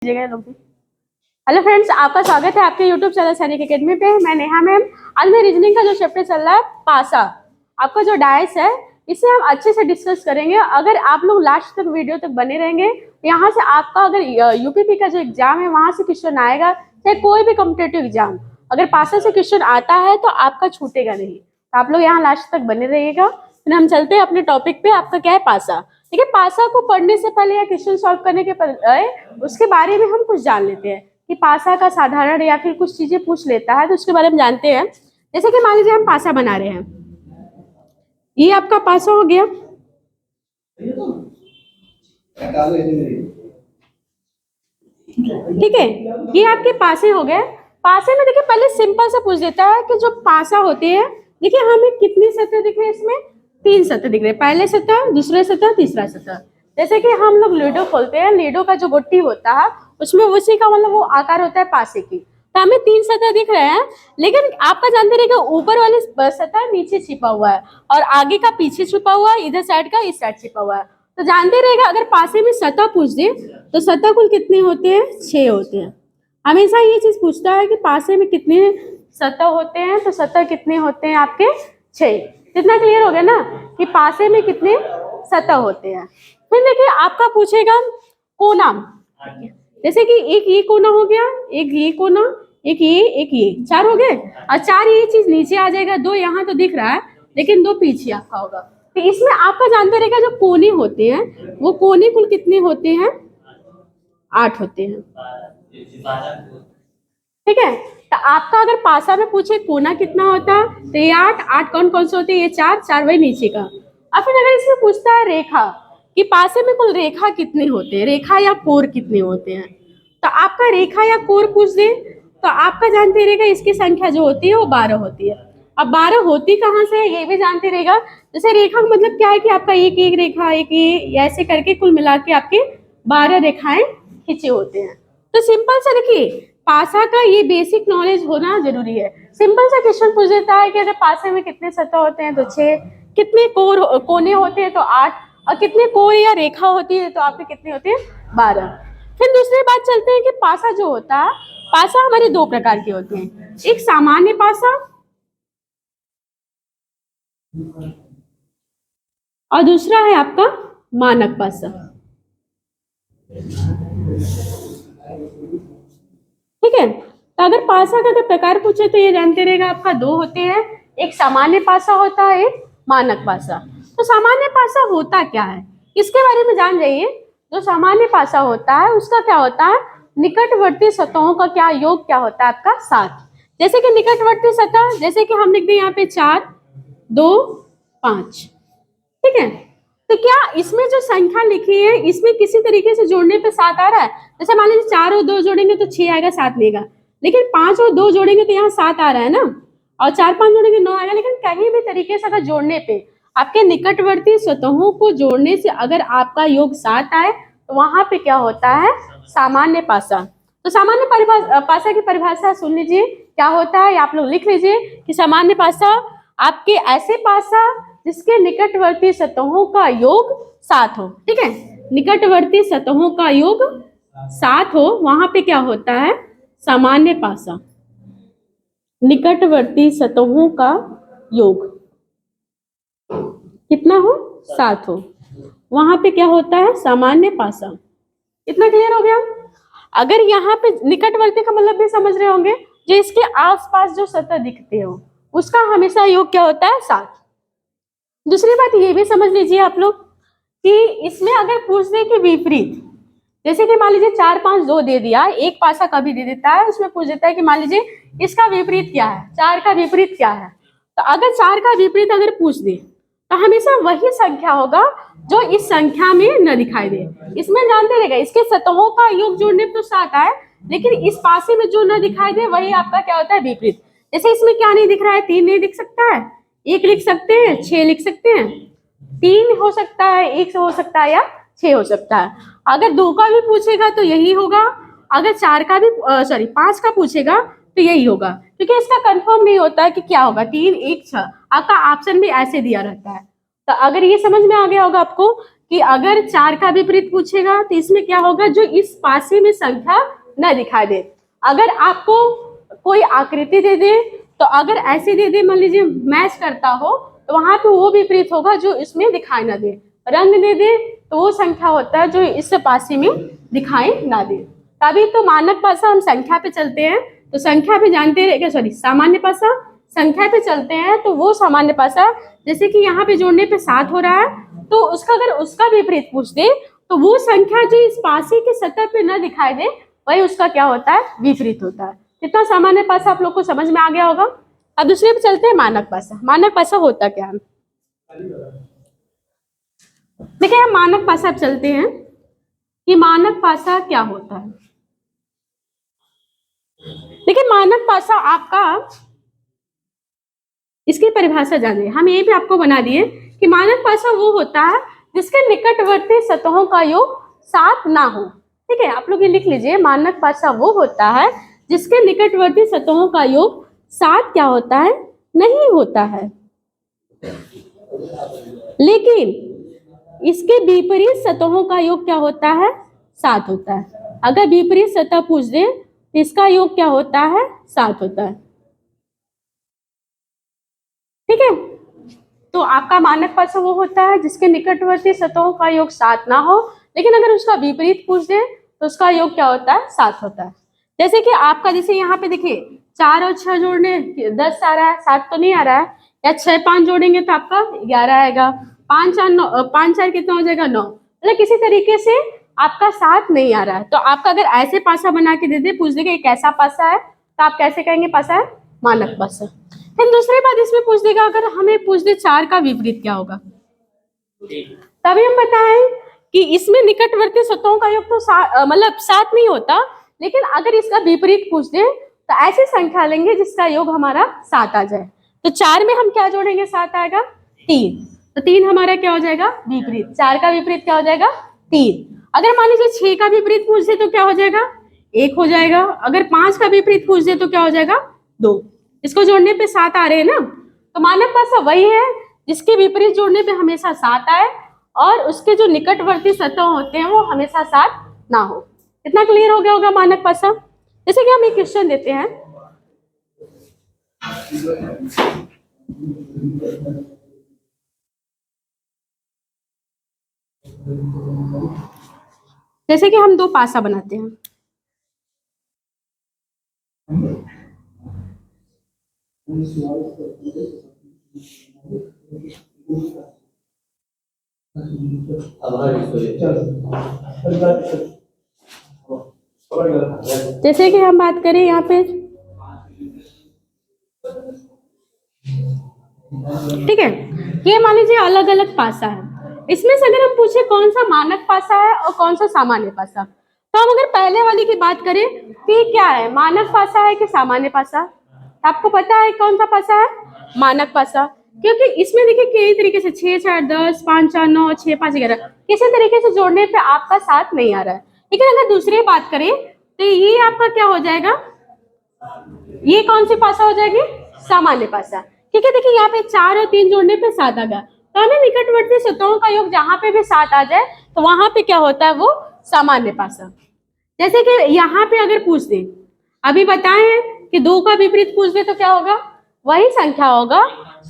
Hello friends, आपका स्वागत है आपके यूट्यूब चैनल सैनिक एकेडमी पे। मैं नेहा मैम। आज मैं रीजनिंग का जो चैप्टर चल रहा है पासा, आपका जो डाइस है, इसे हम अच्छे से डिस्कस करेंगे। अगर आप लोग लास्ट तक वीडियो तक बने रहेंगे तो यहाँ से आपका अगर यूपीपी का जो एग्जाम है वहाँ से क्वेश्चन आएगा, चाहे कोई भी कॉम्पिटेटिव एग्जाम, अगर पासा से क्वेश्चन आता है तो आपका छूटेगा नहीं। तो आप लोग यहाँ लास्ट तक बने रहिएगा। फिर हम चलते हैं अपने टॉपिक पे। आपका क्या है पासा। ठीक है, पासा को पढ़ने से पहले या क्वेश्चन सॉल्व करने के उसके बारे में हम कुछ जान लेते हैं कि पासा का साधारण या फिर कुछ चीजें पूछ लेता है तो उसके बारे में जानते हैं। जैसे कि मान लीजिए हम पासा बना रहे हैं, ये आपका पासा हो गया। ठीक है, ये आपके पासे हो गए। पासे में देखिए पहले सिंपल से पूछ देता है कि जो पासा होते हैं, देखिए हमें कितनी सतह दिख रही है, इसमें 3 सतह दिख रहे हैं। पहले सतह, दूसरे सतह, तीसरा सतह। जैसे कि हम लोग लूडो खोलते हैं, लूडो का जो गोटी होता है उसमें उसी का मतलब वो आकार होता है पासे की। तो हमें 3 सतह दिख रहे हैं, लेकिन आपका जानते रहिएगा ऊपर वाली सतह नीचे छिपा हुआ है और आगे का पीछे छुपा हुआ है, इधर साइड का इस साइड छिपा हुआ है। तो जानते रहेगा अगर पासे में सतह पूछ दे तो सतह कुल कितने होते हैं, 6 होते हैं। हमेशा ये चीज पूछता है कि पासे में कितने सतह होते हैं, तो सतह कितने होते हैं आपके 6। कितना क्लियर हो गया ना कि पासे में कितने सतह होते हैं। फिर देखिए आपका पूछेगा कोना, जैसे कि एक ये कोना हो गया, एक ये कोना, एक ये 4 हो गए और 4 ये चीज नीचे आ जाएगा। 2 यहाँ तो दिख रहा है लेकिन 2 पीछे आपका होगा। तो इसमें आपका जानते रहेगा जो कोने होते हैं वो कोने कुल कितने होते हैं, 8 होते हैं। ठीक है, तो आपका अगर पासा में पूछे कोना कितना होता है तो ये 8 कौन कौन से होते हैं, ये 4 वही नीचे का। और फिर अगर इसमें पूछता है रेखा कि पासे में कुल रेखा कितने होते हैं, रेखा या कोर कितने होते हैं, तो आपका रेखा या कोर पूछ दे तो आपका जानते रहेगा इसकी संख्या जो होती है वो 12 होती है। अब 12 होती कहाँ से है ये भी जानते रहेगा। जैसे रेखा का मतलब क्या है कि आपका एक एक रेखा, एक ये ऐसे करके कुल मिला के आपके 12 रेखाएं खींचे होते हैं। तो सिंपल सा देखिए पासा का ये बेसिक नॉलेज होना जरूरी है। सिंपल सा क्वेश्चन पूछ देता है कि अगर पासे में कितने सतह होते हैं तो 6, कितने कोने होते हैं तो 8, और कितने कोर या रेखा होती है तो आपके कितने होते हैं, 12। फिर दूसरी बात चलते हैं कि पासा जो होता है, पासा हमारे 2 प्रकार के होते हैं, एक सामान्य पासा और दूसरा है आपका मानक पासा। ठीक है, तो अगर पासा का प्रकार पूछे तो ये जानते रहेगा आपका 2 होते हैं, एक सामान्य पासा होता है, एक मानक पासा। तो सामान्य पासा होता क्या है इसके बारे में जान जाइए। जो सामान्य पासा होता है उसका क्या होता है, निकटवर्ती सतहों का क्या योग क्या होता है आपका 7। जैसे कि निकटवर्ती सतह, जैसे कि हम लिख दें यहाँ पे 4, 2, 5। ठीक है, तो क्या इसमें जो संख्या लिखी है इसमें किसी तरीके से जोड़ने पे 7 आ रहा है। जैसे मान लीजिए 4 और 2 जोड़ेंगे तो 6 आएगा, 7 लेगा, लेकिन 5 और 2 जोड़ेंगे तो यहाँ 7 आ रहा है ना, और 4 5 जोड़ेंगे 9 आएगा। लेकिन कहीं भी तरीके से अगर जोड़ने पे आपके निकटवर्ती सतहों को जोड़ने से अगर आपका योग 7 आए तो वहां पे क्या होता है, सामान्य पासा। तो सामान्य पासा की परिभाषा सुन लीजिए क्या होता है, आप लोग लिख लीजिए कि सामान्य पासा आपके ऐसे पासा जिसके निकटवर्ती सतहों का योग 7 हो। ठीक है, निकटवर्ती सतहों का योग 7 हो, वहां पे क्या होता है, सामान्य पासा। निकटवर्ती सतहों का योग कितना हो, 7 हो, वहां पे क्या होता है, सामान्य पासा। इतना क्लियर हो गया। अगर यहाँ पे निकटवर्ती का मतलब भी समझ रहे होंगे, जो इसके आसपास जो सतह दिखते हो उसका हमेशा योग क्या होता है, 7। दूसरी बात ये भी समझ लीजिए आप लोग कि इसमें अगर पूछ दे कि विपरीत, जैसे कि मान लीजिए 4 5 2 दे दिया, एक पासा कभी दे देता है, उसमें पूछ देता है कि मान लीजिए इसका विपरीत क्या है, 4 का विपरीत क्या है। तो अगर 4 का विपरीत अगर पूछ दे तो हमेशा वही संख्या होगा जो इस संख्या में न दिखाई दे। इसमें जानते रहेगा इसके सतहों का योग जोड़ने तो 7 आए, लेकिन इस पासे में जो न दिखाई दे वही आपका क्या होता है, विपरीत। जैसे इसमें क्या नहीं दिख रहा है, 3 नहीं दिख सकता है, 1 लिख सकते हैं, 6 लिख सकते हैं, 3 हो सकता है, 1 हो सकता है या 6 हो सकता है। अगर 2 का भी पूछेगा तो यही होगा, अगर 4 का भी 5 का पूछेगा तो यही होगा, क्योंकि इसका कंफर्म नहीं होता है कि क्या होगा, 3 1 6 आपका ऑप्शन भी ऐसे दिया रहता है। तो अगर ये समझ में आ गया होगा आपको कि अगर 4 का विपरीत पूछेगा तो इसमें क्या होगा, जो इस पासे में संख्या न दिखाई दे। अगर आपको कोई आकृति दे दे तो अगर ऐसे दे दे, मान लीजिए मैच करता हो, तो वहां पे वो विपरीत होगा जो इसमें दिखाई ना दे। रंग दे दे तो वो संख्या होता है जो इस पासे में दिखाई ना दे। तभी तो मानक पासा हम संख्या पे चलते हैं, तो संख्या पे जानते हैं, सॉरी सामान्य पासा संख्या पे चलते हैं, तो वो सामान्य पासा जैसे कि यहाँ पे जोड़ने पे 7 हो रहा है, तो उसका अगर उसका विपरीत पूछ दे तो वो संख्या जो इस पासे की सतह पे न दिखाई दे वही उसका क्या होता है, विपरीत होता है। कितना सामान्य पासा आप लोग को समझ में आ गया होगा। अब दूसरे पे चलते हैं मानक पासा। मानक पासा होता क्या है, देखिए हम मानक पासा पे चलते हैं कि मानक पासा क्या होता है। देखिए मानक पासा आपका, इसकी परिभाषा जानिए, हम यही पे आपको बना दिए कि मानक पासा वो होता है जिसके निकटवर्ती सतहों का योग 7 ना हो। ठीक है, आप लोग ये लिख लीजिए, मानक पासा वो होता है जिसके निकटवर्ती सतहों का योग 7 क्या होता है, नहीं होता है। लेकिन इसके विपरीत सतहों का योग क्या होता है, 7 होता है। अगर विपरीत सतह पूछ दे तो इसका योग क्या होता है, 7 होता है। ठीक है, तो आपका मानक पासा वो होता है जिसके निकटवर्ती सतहों का योग 7 ना हो, लेकिन अगर उसका विपरीत पूछ दे तो उसका योग क्या होता है, 7 होता है। जैसे कि आपका, जैसे यहाँ पे देखिए 4 और 6 जोड़ने 10 आ रहा है, 7 तो नहीं आ रहा है, या 6 5 जोड़ेंगे तो आपका 11 आएगा, 5 4 9, 5 4 कितना हो जाएगा, 9। मतलब किसी तरीके से आपका 7 नहीं आ रहा है। तो आपका अगर ऐसे पासा बना के दे दे, पूछ दे कि कैसा पासा है, तो आप कैसे कहेंगे, पासा है मानक पासा। फिर दूसरी बात इसमें पूछ देगा, अगर हमें पूछ दे 4 का विपरीत क्या होगा, तभी हम बताएं कि इसमें निकटवर्ती सतहों का योग तो मतलब 7 नहीं होता, लेकिन अगर इसका विपरीत पूछ दे तो ऐसी संख्या लेंगे जिसका योग हमारा 7 आ जाए। तो 4 में हम क्या जोड़ेंगे, 7 आएगा, 3, तो 3 हमारा क्या हो जाएगा, विपरीत। 4 का विपरीत क्या हो जाएगा, 3। अगर मान लीजिए 6 का विपरीत पूछ दे तो क्या हो जाएगा, 1 हो जाएगा। अगर 5 का विपरीत पूछ दे तो क्या हो जाएगा, 2। इसको जोड़ने पे 7 आ रहे हैं ना। तो मानक पासा वही है जिसके विपरीत जोड़ने पे हमेशा 7 आए और उसके जो निकटवर्ती सतह होते हैं वो हमेशा 7 ना हो। इतना क्लियर हो गया होगा मानक पासा। जैसे कि हम एक क्वेश्चन देते हैं, जैसे कि हम 2 पासा बनाते हैं। जैसे कि हम बात करें यहाँ पे, ठीक है, ये मान लीजिए अलग अलग पासा है। इसमें से अगर हम पूछे कौन सा मानक पासा है और कौन सा सामान्य पासा, तो हम अगर पहले वाली की बात करें कि क्या है, मानक पासा है कि सामान्य पासा। आपको पता है कौन सा पासा है, मानक पासा, क्योंकि इसमें देखिए कई तरीके से 6 4 10 5 4 9 6 5 11 किसी तरीके से जोड़ने पे आपका 7 नहीं आ रहा है। लेकिन अगर दूसरी बात करें तो ये आपका क्या हो जाएगा, ये कौन सी पासा हो जाएगी, सामान्य पासा। ठीक है, देखिए यहाँ पे 4 और 3 जोड़ने पे 7 आ गया, तो हमें निकटवर्ती सतहों का योग जहां पे भी 7 आ जाए तो वहां पे क्या होता है, वो सामान्य पासा। जैसे कि यहाँ पे अगर पूछ दे, अभी बताए कि 2 का विपरीत पूछ दे तो क्या होगा, वही संख्या होगा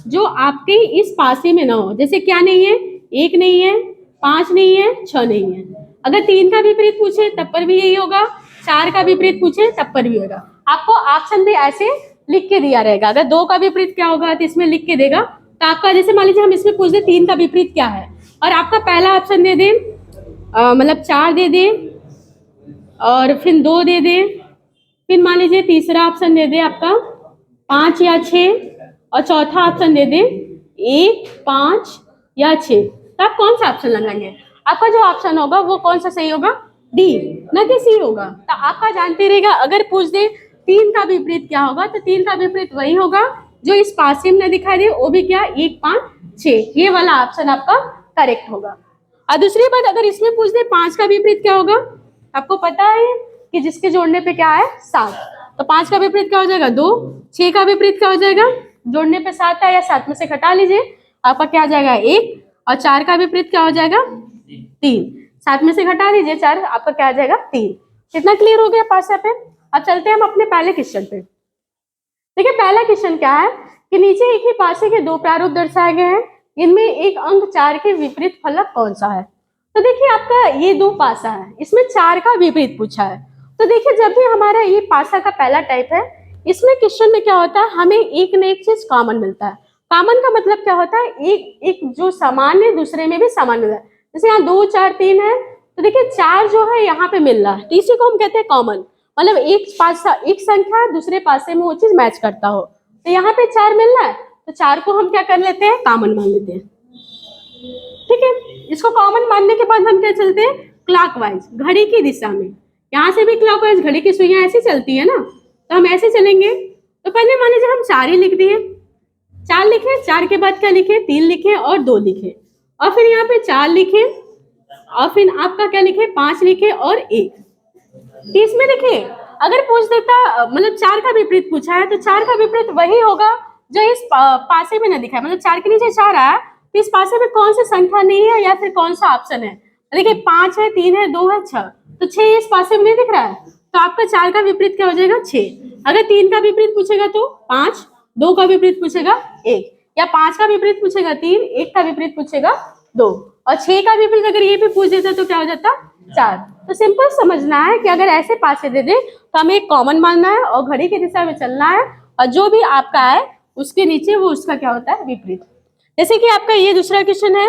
जो आपके इस पासे में ना हो। जैसे क्या नहीं है, 1 नहीं है, 5 नहीं है, 6 नहीं है। अगर 3 का विपरीत पूछे तब पर भी यही होगा, 4 का विपरीत पूछे तब पर भी होगा। आपको ऑप्शन भी ऐसे लिख के दिया रहेगा। अगर 2 का विपरीत क्या होगा तो इसमें लिख के देगा। तो आपका जैसे मान लीजिए हम इसमें पूछ दे 3 का विपरीत क्या है, और आपका पहला ऑप्शन दे दे, मतलब 4 दे दे, और फिर 2 दे दे, फिर मान लीजिए तीसरा ऑप्शन दे दे आपका 5 या 6, और चौथा ऑप्शन दे दे 1 5 या 6, तो आप कौन सा ऑप्शन लगाएंगे, आपका जो ऑप्शन होगा वो कौन सा सही होगा, डी, न कि सी होगा। तो आपका जानते रहेगा, अगर पूछ दे 3 का विपरीत क्या होगा, तो 3 का विपरीत वही होगा जो इस पासे में दिखाई दे, वो भी क्या, 1 5 6, ये वाला ऑप्शन आपका करेक्ट होगा। और दूसरी बात, अगर इसमें पूछ दे 5 का विपरीत क्या होगा, आपको पता है कि जिसके जोड़ने पे क्या है, 7, तो 5 का विपरीत क्या हो जाएगा, 2। 6 का विपरीत क्या हो जाएगा, जोड़ने पे 7 है, या 7 में से घटा लीजिए, आपका क्या आ जाएगा, 1। और 4 का विपरीत क्या हो जाएगा, 3, 7 में से घटा दीजिए 4, आपका क्या आ जाएगा 3। कितना क्लियर हो गया पासा पे। अब चलते हैं हम अपने पहले क्वेश्चन पे। देखिए पहला क्वेश्चन क्या है कि नीचे एक ही पासे के दो प्रारूप दर्शाए गए हैं, इनमें एक अंक 4 के विपरीत फलक कौन सा है। तो देखिए आपका ये दो पासा है, इसमें 4 का विपरीत पूछा है। तो देखिए जब भी हमारा ये पासा का पहला टाइप है, इसमें क्वेश्चन में क्या होता है, हमें एक न एक चीज कॉमन मिलता है। कॉमन का मतलब क्या होता है, एक जो समान है दूसरे में भी समान मिलता है। जैसे यहाँ 2 4 3 है, तो देखिए 4 जो है यहाँ पे मिल रहा है, तो इसी को हम कहते हैं कॉमन। मतलब एक संख्या दूसरे पासे में वो चीज मैच करता हो, तो यहाँ पे 4 मिल रहा है, तो 4 को हम क्या कर लेते हैं, कॉमन मान लेते हैं। ठीक है, इसको कॉमन मानने के बाद हम क्या चलते हैं, क्लॉकवाइज, घड़ी की दिशा में। यहाँ से भी क्लॉकवाइज, घड़ी की सुइयां ऐसी चलती है ना, तो हम ऐसे चलेंगे। तो पहले मान लीजिए हम 4 ही लिख दिए, 4 लिखे, 4 के बाद क्या लिखे, 3 लिखे और 2 लिखे, और फिर यहाँ पे 4 लिखे, और फिर आपका क्या लिखे, 5 लिखे और 1। इसमें देखिए अगर पूछ देता, मतलब 4 का विपरीत पूछा है, तो 4 का विपरीत वही होगा जो इस पासे में न दिखा है। मतलब 4 के नीचे 4 आया, तो इस पासे में कौन सी संख्या नहीं है या फिर कौन सा ऑप्शन है। देखिए 5 है, 3 है, 2 है, 6, तो 6 इस पासे में नहीं दिख रहा है, तो आपका 4 का विपरीत क्या हो जाएगा, 6। अगर 3 का विपरीत पूछेगा तो 5, 2 का विपरीत पूछेगा 1, या 5 का विपरीत पूछेगा 3, 1 का विपरीत पूछेगा 2, और 6 का विपरीत अगर ये भी पूछ देता तो क्या हो जाता, 4। तो सिंपल समझना है कि अगर ऐसे पासे दे दे तो हमें एक कॉमन मानना है और घड़ी की दिशा में चलना है, और जो भी आपका है उसके नीचे वो उसका क्या होता है, विपरीत। जैसे कि आपका ये दूसरा क्वेश्चन है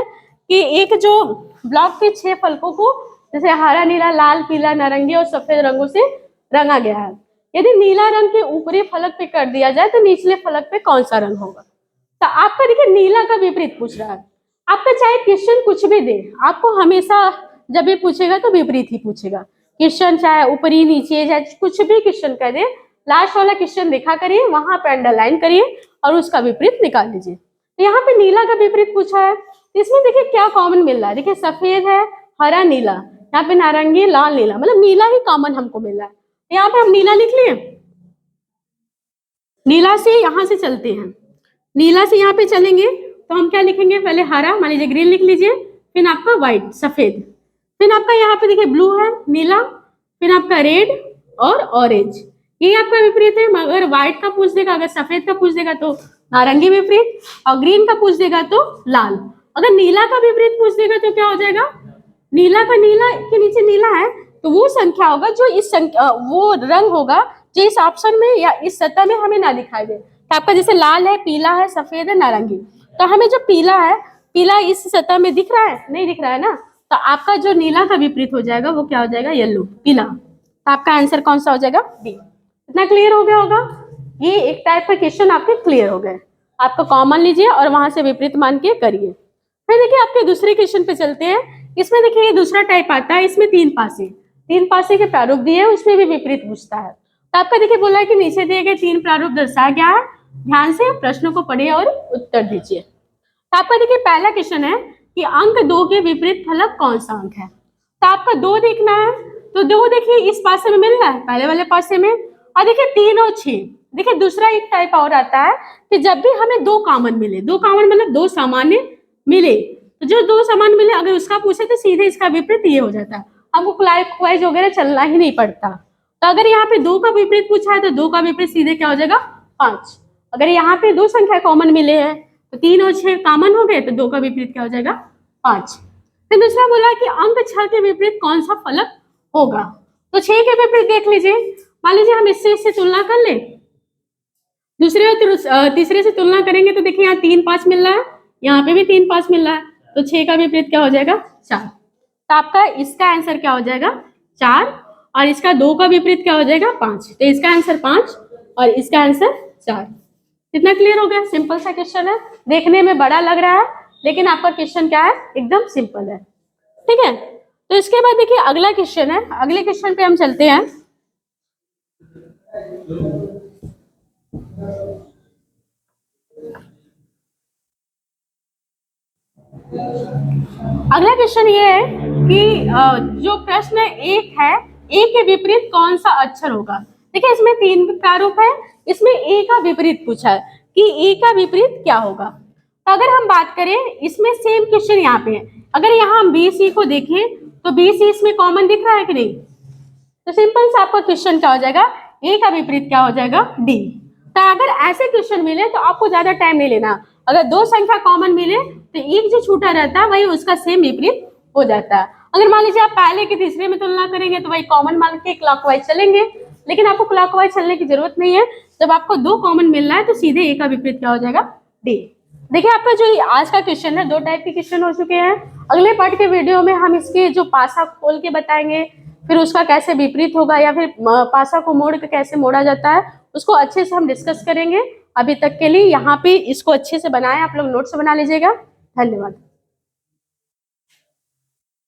कि एक जो ब्लॉक के 6 फलकों को जैसे हरा, नीला, लाल, पीला, नारंगी और सफेद रंगों से रंगा गया है। यदि नीला रंग के ऊपरी फलक पे कर दिया जाए तो निचले फलक पे कौन सा रंग होगा। तो आपका देखिए नीला का विपरीत पूछ रहा है। आपका चाहे क्वेश्चन कुछ भी दे, आपको हमेशा जब भी पूछेगा तो विपरीत ही पूछेगा। क्वेश्चन चाहे ऊपरी नीचे चाहे कुछ भी क्वेश्चन कर दे, लास्ट वाला क्वेश्चन देखा करिए, वहां पे अंडरलाइन करिए और उसका विपरीत निकाल लीजिए। तो यहाँ पे नीला का विपरीत पूछा है, तो इसमें देखिए क्या कॉमन मिल रहा है। देखिए सफेद है, हरा, नीला, यहाँ पे नारंगी, लाल, नीला, मतलब नीला ही कॉमन हमको मिल रहा है। तो यहाँ पे हम नीला लिख लिए। नीला से यहाँ से चलते हैं, नीला से यहाँ पे चलेंगे तो हम क्या लिखेंगे, पहले हरा, मान लीजिए ग्रीन लिख लीजिए, फिर आपका व्हाइट, सफेद, फिर आपका यहाँ पे देखिए ब्लू है, नीला, फिर आपका रेड और ऑरेंज, ये आपका विपरीत है। मगर व्हाइट का पूछ देगा, अगर सफेद का पूछ देगा तो नारंगी विपरीत, और ग्रीन का पूछ देगा तो लाल। अगर नीला का विपरीत पूछ देगा तो क्या हो जाएगा, नीला का, नीला के नीचे नीला है तो वो संख्या होगा जो इस संख्या, वो रंग होगा जो इस ऑप्शन में या इस सतह में हमें ना दिखाई दे। तो आपका जैसे लाल है, पीला है, सफेद है, नारंगी, तो हमें जो पीला है, पीला इस सतह में दिख रहा है, नहीं दिख रहा है ना, तो आपका जो नीला का विपरीत हो जाएगा वो क्या हो जाएगा, येलो, पीला। तो आपका आंसर कौन सा हो जाएगा, बी। इतना क्लियर हो गया होगा। ये एक टाइप का क्वेश्चन आपके क्लियर हो गए। आपका कॉमन लीजिए और वहां से विपरीत मान के करिए। फिर देखिए आपके दूसरे क्वेश्चन पे चलते हैं। इसमें देखिए ये दूसरा टाइप आता है, इसमें 3 पासे के प्रारूप दिए हैं, उसमें भी विपरीत पूछता है। तो आपका देखिए बोला है कि नीचे दिए गए 3 प्रारूप दर्शाया गया है, ध्यान से प्रश्नों को पढ़िए और उत्तर दीजिए। तो आपका देखिए पहला क्वेश्चन है कि अंक 2 के विपरीत फलक कौन सा अंक है। तो आपका 2 देखना है, तो 2 देखिए इस पासे में मिल रहा है, पहले वाले पासे में, और देखिए 3 और 6। देखिए दूसरा एक टाइप और आता है कि जब भी हमें 2 कॉमन मिले, 2 कॉमन मतलब 2 सामान्य मिले, तो जो 2 सामान्य मिले अगर उसका पूछे तो सीधे इसका विपरीत ये हो जाता है, हमको क्लॉकवाइज वगैरह चलना ही नहीं पड़ता। तो अगर यहाँ पे 2 का विपरीत पूछा है तो 2 का विपरीत सीधे क्या हो जाएगा, 5। अगर यहाँ पे 2 संख्या कॉमन मिले हैं तो 3 और 6 कॉमन हो गए, तो 2 का विपरीत क्या हो जाएगा, 5। फिर दूसरा बोला कि अंक 6 के विपरीत कौन सा फलक होगा। तो 6 के विपरीत देख लीजिए, मान लीजिए हम इससे तुलना कर ले, दूसरे और तीसरे से तुलना करेंगे तो देखिए यहाँ 3 5 मिल रहा है, यहाँ पे भी 3 5 मिल रहा है, तो 6 का विपरीत क्या हो जाएगा, 4। तो आपका इसका आंसर क्या हो जाएगा, 4, और इसका 2 का विपरीत क्या हो जाएगा, 5। तो इसका आंसर 5 और इसका आंसर 4। कितना क्लियर हो गया। सिंपल सा क्वेश्चन है, देखने में बड़ा लग रहा है लेकिन आपका क्वेश्चन क्या है, एकदम सिंपल है। ठीक है, तो इसके बाद देखिए अगला क्वेश्चन है, अगले क्वेश्चन पे हम चलते हैं। अगला क्वेश्चन ये है कि जो प्रश्न एक है, ए के विपरीत कौन सा अक्षर होगा। देखिए इसमें 3 प्रारूप है, इसमें ए का विपरीत पूछा है कि ए का विपरीत क्या होगा। तो अगर हम बात करें इसमें सेम क्वेश्चन यहाँ पे है, अगर यहाँ हम बी सी को देखें तो बी सी इसमें कॉमन दिख रहा है कि नहीं? तो सिंपल से आपका क्वेश्चन क्या हो जाएगा, ए का विपरीत क्या हो जाएगा, डी। तो अगर ऐसे क्वेश्चन मिले तो आपको ज्यादा टाइम नहीं लेना, अगर दो संख्या कॉमन मिले तो एक जो छूटा रहता है वही उसका सेम विपरीत हो जाता है। अगर मान लीजिए आप पहले के तीसरे में तुलना करेंगे तो वही कॉमन मान के क्लॉकवाइज चलेंगे, लेकिन आपको क्लॉकवाइज चलने की जरूरत नहीं है, जब आपको दो कॉमन मिलना है तो सीधे ए का विपरीत क्या हो जाएगा, डी। देखिए आपका जो आज का क्वेश्चन है, दो टाइप के क्वेश्चन हो चुके हैं। अगले पार्ट के वीडियो में हम इसके जो पासा खोल के बताएंगे, फिर उसका कैसे विपरीत होगा या फिर पासा को मोड़ के कैसे मोड़ा जाता है उसको अच्छे से हम डिस्कस करेंगे। अभी तक के लिए यहाँ पे इसको अच्छे से बनाएं, आप लोग नोट्स बना लीजिएगा। धन्यवाद।